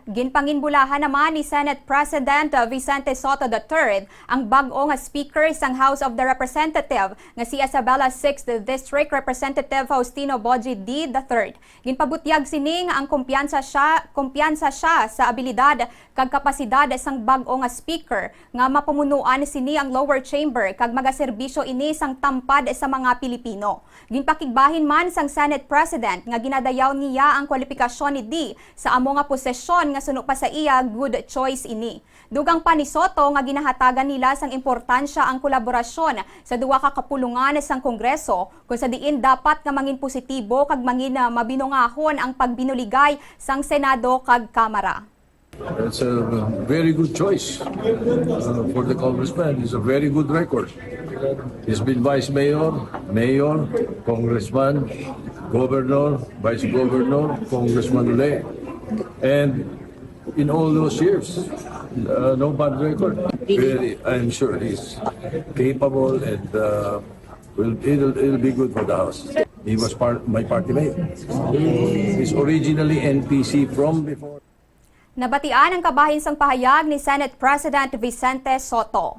Ginpanginbulahan naman ni Senate President Vicente Sotto III ang bag-o nga Speaker sang House of the Representative nga si Isabela 6th District Representative Faustino Boji D. III. Ginpabutyag sini nga ang kumpiyansa siya sa abilidad kag kapasidad sang bag-o nga Speaker nga mapamunuan sini ang lower chamber kag magaserbisyo ini sang tampad sa mga Pilipino. Ginpakigbahin man sang Senate President nga ginadayaw niya ang kwalifikasyon ni D sa amo nga posisyon nga suno pa sa iya good choice ini. Dugang pa ni Sotto nga ginahatagan nila sang importansya ang kolaborasyon sa duwa ka kapulungan sang Kongreso kung sa diin dapat nga mangin positibo kag mangin mabinungahon ang pagbinuligay sang Senado kag Kamara. It's a very good choice for the congressman. It's a very good record. He's been vice mayor, mayor, congressman, governor, vice governor, congressman ulit. And in all those years, no bad record. I'm sure he's capable and it'll be good for the House. He was my party mate. He's originally NPC from before. Nabatian ang kabahin sang pahayag ni Senate President Vicente Sotto.